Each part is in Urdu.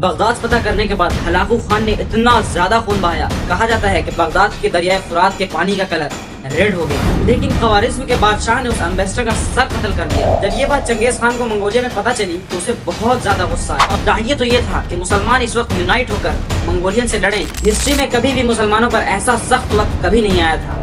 بغداد فتح کرنے کے بعد ہلاکو خان نے اتنا زیادہ خون بہایا، کہا جاتا ہے کہ بغداد کے دریائے فرات کے پانی کا کلر ریڈ ہو گیا، لیکن خوارزم کے بادشاہ نے اس امبیسڈر کا سر قتل کر دیا۔ جب یہ بات چنگیز خان کو منگولیا میں پتہ چلی تو اسے بہت زیادہ غصہ آیا، اور چاہیے تو یہ تھا کہ مسلمان اس وقت یونائٹ ہو کر منگولین سے لڑیں۔ ہسٹری میں کبھی بھی مسلمانوں پر ایسا سخت وقت کبھی نہیں آیا تھا۔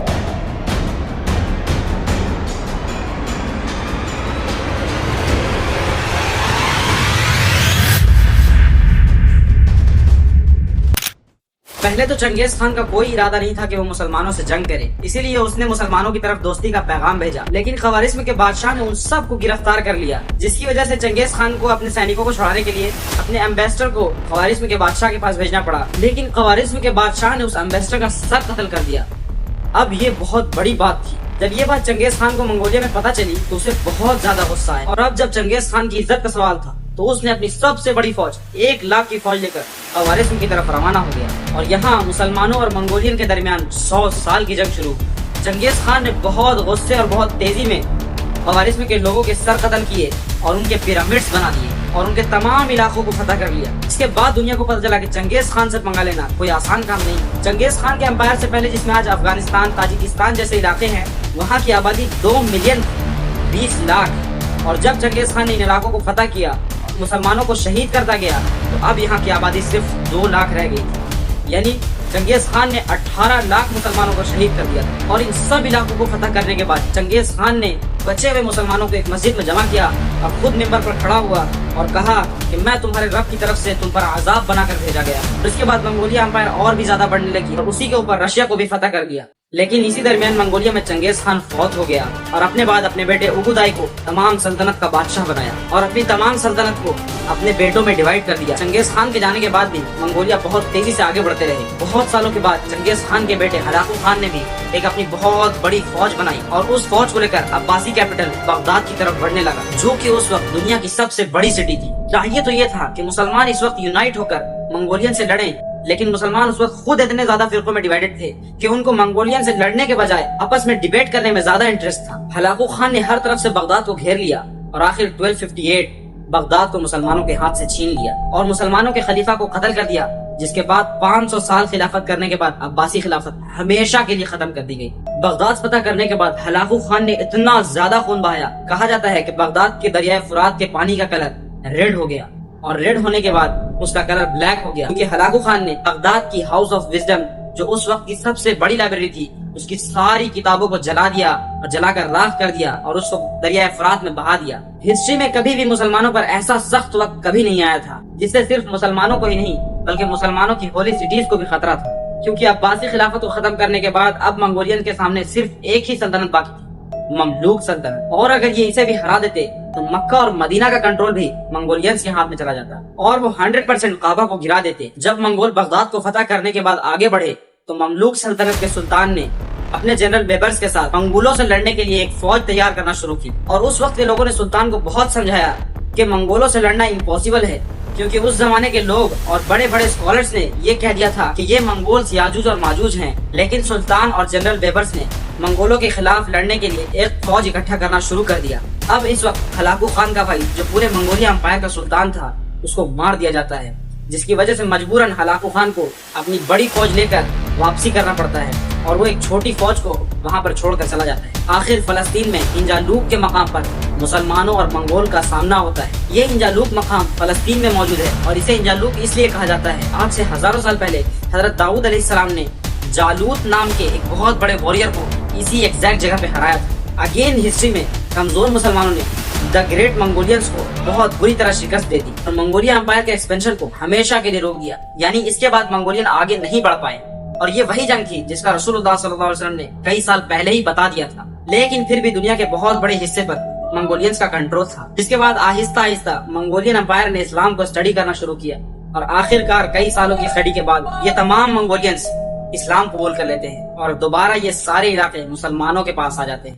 پہلے تو چنگیز خان کا کوئی ارادہ نہیں تھا کہ وہ مسلمانوں سے جنگ کرے، اسی لیے اس نے مسلمانوں کی طرف دوستی کا پیغام بھیجا، لیکن خوارزم کے بادشاہ نے ان سب کو گرفتار کر لیا، جس کی وجہ سے چنگیز خان کو اپنے سینکوں کو چھڑانے کے لیے اپنے امبیسڈر کو خوارزم کے بادشاہ کے پاس بھیجنا پڑا، لیکن خوارزم کے بادشاہ نے اس امبیسڈر کا سر قتل کر دیا۔ اب یہ بہت بڑی بات تھی۔ جب یہ بات چنگیز خان کو منگولیا میں پتہ چلی تو اسے بہت زیادہ غصہ آیا، اور اب جب چنگیز خان کی عزت کا سوال تھا تو اس نے اپنی سب سے بڑی فوج 1,00,000 کی فوج لے کر خوارزم کی طرف روانہ ہو گیا، اور یہاں مسلمانوں اور منگولین کے درمیان 100 سال کی جنگ شروع ہوئی۔ چنگیز خان نے بہت غصے اور بہت تیزی میں خوارزم کے لوگوں کے سر قتل کیے اور ان کے پیرامڈز بنا دیے اور ان کے تمام علاقوں کو فتح کر لیا۔ اس کے بعد دنیا کو پتہ چلا کہ چنگیز خان سے پنگا لینا کوئی آسان کام نہیں۔ چنگیز خان کے امپائر سے پہلے، جس میں آج افغانستان، تاجکستان جیسے علاقے ہیں، وہاں کی آبادی 2 ملین 20 لاکھ، اور جب چنگیز خان نے ان علاقوں کو فتح کیا، مسلمانوں کو شہید کرتا گیا، تو اب یہاں کی آبادی صرف 2 لاکھ رہ گئی تھی، یعنی چنگیز خان نے 18 لاکھ مسلمانوں کو شہید کر دیا۔ اور ان سب علاقوں کو فتح کرنے کے بعد چنگیز خان نے بچے ہوئے مسلمانوں کو ایک مسجد میں جمع کیا اور خود ممبر پر کھڑا ہوا اور کہا کہ میں تمہارے رب کی طرف سے تم پر عذاب بنا کر بھیجا گیا۔ اس کے بعد منگولیا امپائر اور بھی زیادہ بڑھنے لگی اور اسی کے اوپر رشیا کو بھی فتح کر دیا، لیکن اسی درمیان منگولیا میں چنگیز خان فوت ہو گیا اور اپنے بعد اپنے بیٹے اوگودائی کو تمام سلطنت کا بادشاہ بنایا اور اپنی تمام سلطنت کو اپنے بیٹوں میں ڈیوائیڈ کر دیا۔ چنگیز خان کے جانے کے بعد بھی منگولیا بہت تیزی سے آگے بڑھتے رہے۔ بہت سالوں کے بعد چنگیز خان کے بیٹے ہلاکو خان نے بھی ایک اپنی بہت بڑی فوج بنائی اور اس فوج کو لے کر عباسی کیپٹل بغداد کی طرف بڑھنے لگا، جو کہ اس وقت دنیا کی سب سے بڑی سٹی تھی۔ چاہیے تو یہ تھا کہ مسلمان اس وقت یونائٹ ہو کر منگولین سے لڑیں، لیکن مسلمان اس وقت خود اتنے زیادہ فرقوں میں ڈیوائیڈڈ تھے کہ ان کو منگولین سے لڑنے کے بجائے آپس میں ڈیبیٹ کرنے میں زیادہ انٹرسٹ تھا۔ ہلاکو خان نے ہر طرف سے بغداد کو گھیر لیا اور آخر 1258 بغداد کو مسلمانوں کے ہاتھ سے چھین لیا اور مسلمانوں کے خلیفہ کو قتل کر دیا، جس کے بعد 500 سال خلافت کرنے کے بعد عباسی خلافت ہمیشہ کے لیے ختم کر دی گئی۔ بغداد فتح کرنے کے بعد ہلاکو خان نے اتنا زیادہ خون بہایا، کہا جاتا ہے کہ بغداد کے دریائے فرات کے پانی کا کلر ریڈ ہو گیا، اور ریڈ ہونے کے بعد اس کا کلر بلیک ہو گیا، کیونکہ ہلاکو خان نے بغداد کی ہاؤس آف وزڈم، جو اس وقت کی سب سے بڑی لائبریری تھی، اس کی ساری کتابوں کو جلا دیا اور جلا کر راکھ کر دیا اور اس کو دریائے فرات میں بہا دیا۔ ہسٹری میں کبھی بھی مسلمانوں پر ایسا سخت وقت کبھی نہیں آیا تھا، جس سے صرف مسلمانوں کو ہی نہیں بلکہ مسلمانوں کی ہولی سٹیز کو بھی خطرہ تھا، کیونکہ عباسی خلافت کو ختم کرنے کے بعد اب منگولین کے سامنے صرف ایک ہی سلطنت باقی تھی، مملوک سلطنت، اور اگر یہ اسے بھی ہرا دیتے تو مکہ اور مدینہ کا کنٹرول بھی منگولینز کے ہاتھ میں چلا جاتا اور وہ 100% کعبہ کو گرا دیتے۔ جب منگول بغداد کو فتح کرنے کے بعد آگے بڑھے تو مملوک سلطنت کے سلطان نے اپنے جنرل بیبرز کے ساتھ منگولوں سے لڑنے کے لیے ایک فوج تیار کرنا شروع کی، اور اس وقت کے لوگوں نے سلطان کو بہت سمجھایا کہ منگولوں سے لڑنا امپاسبل ہے، کیونکہ اس زمانے کے لوگ اور بڑے بڑے اسکالرز نے یہ کہہ دیا تھا کہ یہ منگولز یاجوج اور ماجوج ہیں۔ لیکن سلطان اور جنرل بیبرز نے منگولوں کے خلاف لڑنے کے لیے ایک فوج اکٹھا کرنا شروع کر دیا۔ اب اس وقت ہلاکو خان کا بھائی، جو پورے منگولیا امپائر کا سلطان تھا، اس کو مار دیا جاتا ہے، جس کی وجہ سے مجبوراً ہلاکو خان کو اپنی بڑی فوج لے کر واپسی کرنا پڑتا ہے اور وہ ایک چھوٹی فوج کو وہاں پر چھوڑ کر چلا جاتا ہے۔ آخر فلسطین میں انجالوک کے مقام پر مسلمانوں اور منگول کا سامنا ہوتا ہے۔ یہ انجالوک مقام فلسطین میں موجود ہے اور اسے انجالوک اس لیے کہا جاتا ہے، آج سے ہزاروں سال پہلے حضرت داؤد علیہ السلام نے جالوت نام کے ایک بہت بڑے واریر کو اسی ایگزیکٹ جگہ پہ ہرایا تھا۔ اگین ہسٹری میں کمزور مسلمانوں نے دا گریٹ منگولینز کو بہت بری طرح شکست دے دی اور منگولیا امپائر کے ایکسپینشن کو ہمیشہ کے لیے روک دیا، یعنی اس کے بعد منگولین آگے نہیں بڑھ پائے، اور یہ وہی جنگ تھی جس کا رسول اللہ صلی اللہ علیہ وسلم نے کئی سال پہلے ہی بتا دیا تھا، لیکن پھر بھی دنیا کے بہت بڑے حصے پر منگولینز کا کنٹرول تھا۔ جس کے بعد آہستہ آہستہ منگولین امپائر نے اسلام کو اسٹڈی کرنا شروع کیا اور آخر کار کئی سالوں کی اسٹڈی کے بعد یہ تمام منگولینز اسلام قبول کر لیتے ہیں اور دوبارہ یہ سارے علاقے مسلمانوں کے پاس آ جاتے ہیں۔